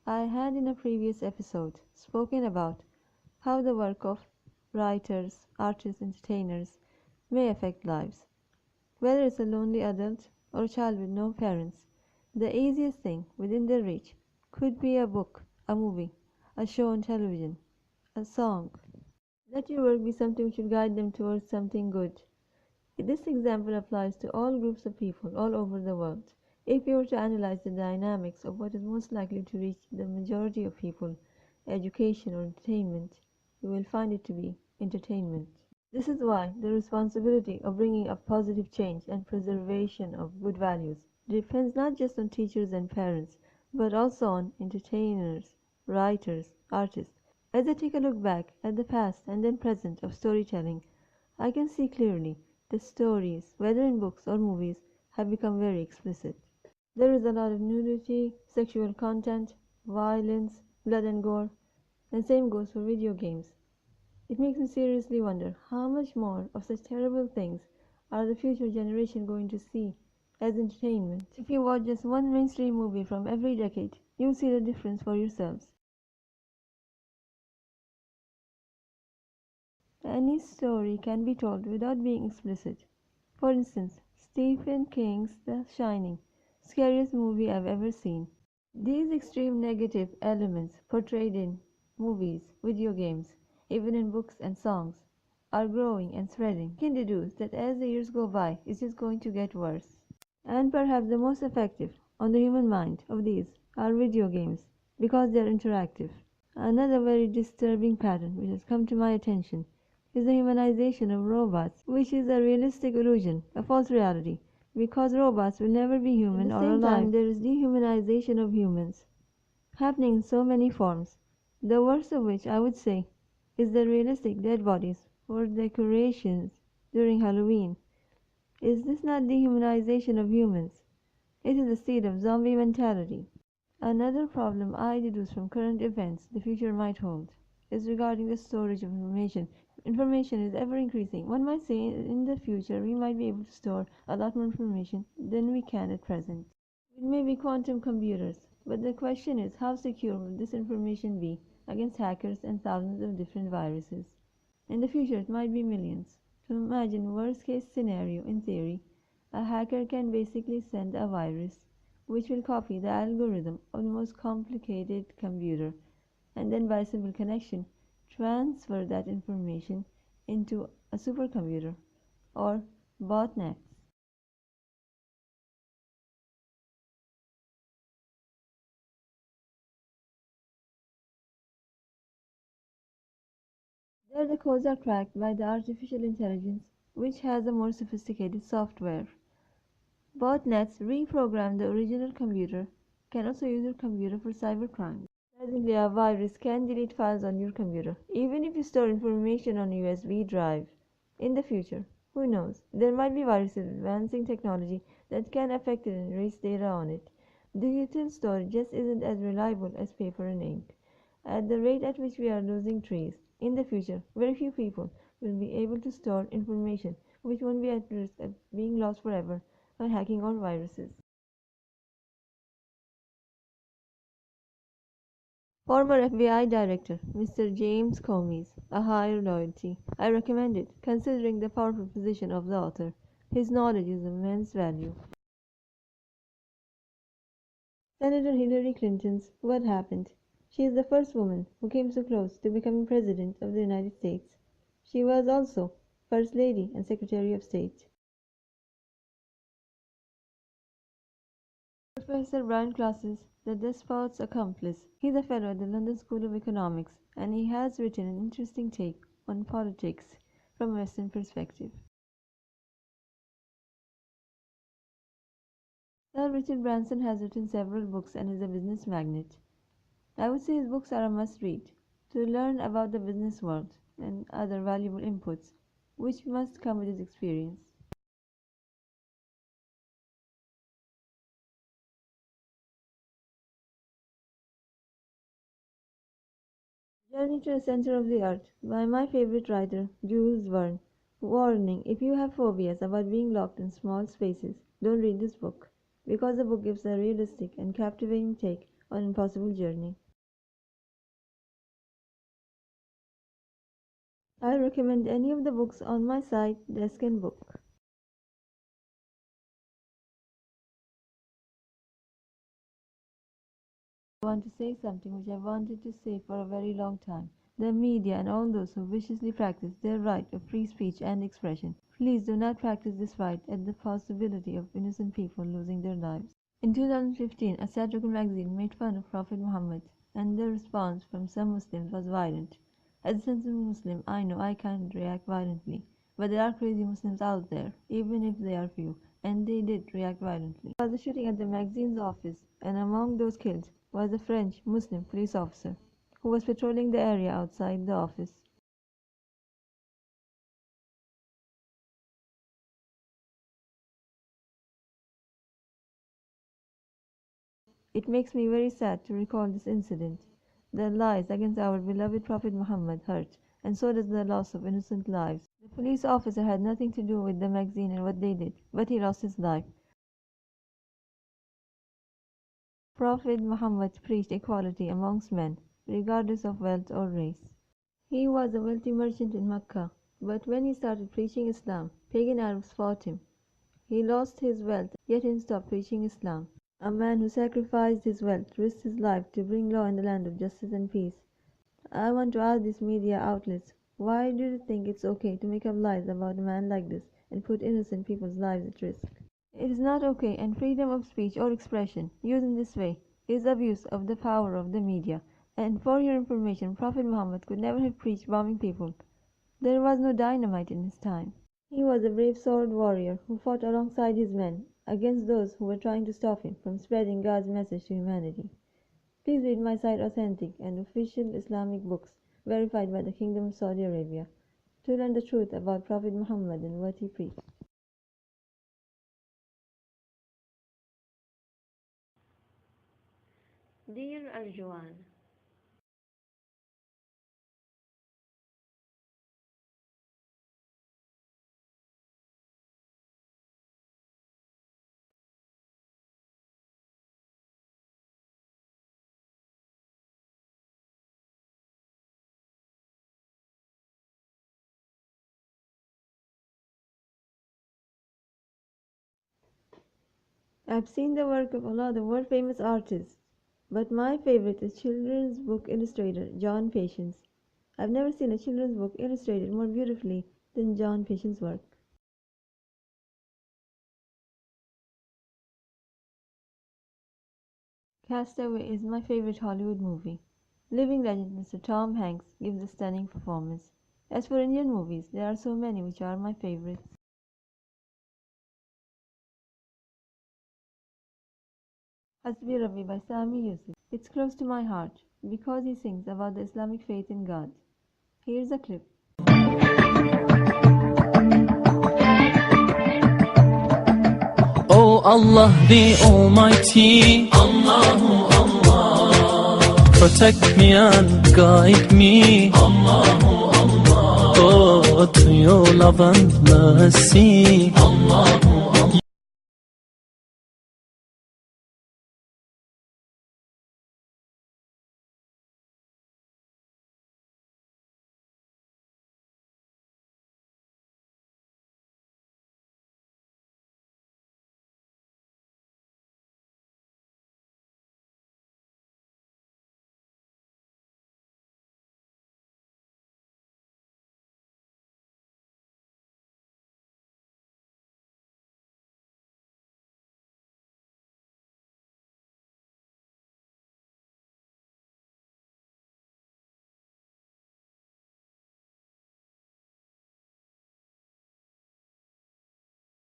I had in a previous episode spoken about how the work of writers, artists, entertainers may affect lives. Whether it's a lonely adult or a child with no parents, the easiest thing within their reach could be a book, a movie, a show on television, a song. Let your work be something which will guide them towards something good. This example applies to all groups of people all over the world. If you were to analyze the dynamics of what is most likely to reach the majority of people, education or entertainment, you will find it to be entertainment. This is why the responsibility of bringing a positive change and preservation of good values depends not just on teachers and parents, but also on entertainers, writers, artists. As I take a look back at the past and then present of storytelling, I can see clearly the stories, whether in books or movies, have become very explicit. There is a lot of nudity, sexual content, violence, blood and gore, and same goes for video games. It makes me seriously wonder how much more of such terrible things are the future generation going to see as entertainment. If you watch just one mainstream movie from every decade, you'll see the difference for yourselves. Any story can be told without being explicit. For instance, Stephen King's The Shining, scariest movie I've ever seen. These extreme negative elements portrayed in movies, video games, even in books and songs, are growing and spreading. You can deduce that as the years go by, it's just going to get worse. And perhaps the most effective on the human mind of these are video games, because they are interactive. Another very disturbing pattern which has come to my attention is the humanization of robots, which is a realistic illusion, a false reality, because robots will never be human or alive. At the same time, there is dehumanization of humans, happening in so many forms, the worst of which I would say is the realistic dead bodies for decorations during Halloween. Is this not dehumanization of humans? It is the seed of zombie mentality. Another problem I deduce from current events the future might hold is regarding the storage of information. Information is ever increasing. One might say in the future we might be able to store a lot more information than we can at present. It may be quantum computers, but the question is how secure will this information be against hackers and thousands of different viruses? In the future it might be millions. To imagine worst case scenario, in theory, a hacker can basically send a virus which will copy the algorithm of the most complicated computer, and then by simple connection transfer that information into a supercomputer or botnet. There the codes are cracked by the artificial intelligence which has a more sophisticated software. Botnets reprogram the original computer, can also use your computer for cybercrime. Presently, a virus can delete files on your computer, even if you store information on a USB drive. In the future, who knows, there might be viruses advancing technology that can affect it and erase data on it. Digital storage just isn't as reliable as paper and ink. At the rate at which we are losing trees, in the future, very few people will be able to store information which won't be at risk of being lost forever by hacking or viruses. Former FBI Director Mr. James Comey's A Higher Loyalty. I recommend it, considering the powerful position of the author. His knowledge is of immense value. Senator Hillary Clinton's What Happened? She is the first woman who came so close to becoming President of the United States. She was also First Lady and Secretary of State. Professor Brian Clous's The Despot's Accomplice. He's a fellow at the London School of Economics, and he has written an interesting take on politics from a Western perspective. Sir Richard Branson has written several books and is a business magnate. I would say his books are a must-read to learn about the business world and other valuable inputs which must come with his experience. Journey to the Center of the Earth by my favorite writer, Jules Verne. Warning, if you have phobias about being locked in small spaces, don't read this book, because the book gives a realistic and captivating take on an impossible journey. I recommend any of the books on my site, Desk and Book. I want to say something which I wanted to say for a very long time. The media and all those who viciously practice their right of free speech and expression, please do not practice this right at the possibility of innocent people losing their lives. In 2015, a satirical magazine made fun of Prophet Muhammad, and the response from some Muslims was violent. As a sensible Muslim, I know I can't react violently, but there are crazy Muslims out there, even if they are few, and they did react violently. There was a shooting at the magazine's office, and among those killed was a French Muslim police officer who was patrolling the area outside the office. It makes me very sad to recall this incident. The lies against our beloved Prophet Muhammad hurt, and so does the loss of innocent lives. The police officer had nothing to do with the magazine and what they did, but he lost his life. Prophet Muhammad preached equality amongst men, regardless of wealth or race. He was a wealthy merchant in Mecca, but when he started preaching Islam, pagan Arabs fought him. He lost his wealth, yet he didn't stop preaching Islam. A man who sacrificed his wealth risked his life to bring law in the land of justice and peace. I want to ask these media outlets, why do you think it's okay to make up lies about a man like this and put innocent people's lives at risk? It is not okay, and freedom of speech or expression used in this way is abuse of the power of the media. And for your information, Prophet Muhammad could never have preached bombing people. There was no dynamite in his time. He was a brave sword warrior who fought alongside his men against those who were trying to stop him from spreading God's message to humanity. Please read my site Authentic and official Islamic books verified by the Kingdom of Saudi Arabia to learn the truth about Prophet Muhammad and what he preached. Dear Arjuan, I've seen the work of a lot of world famous artists, but my favorite is children's book illustrator John Patience. I've never seen a children's book illustrated more beautifully than John Patience's work. Castaway is my favorite Hollywood movie. Living legend Mr. Tom Hanks gives a stunning performance. As for Indian movies, there are so many which are my favorites. Hasbi Rabbi by Sami Yusuf. It's close to my heart because he sings about the Islamic faith in God. Here's a clip. Oh Allah the Almighty, Allahu Allah, protect me and guide me, Allahu Allah, oh to your love and mercy, Allahu Allah.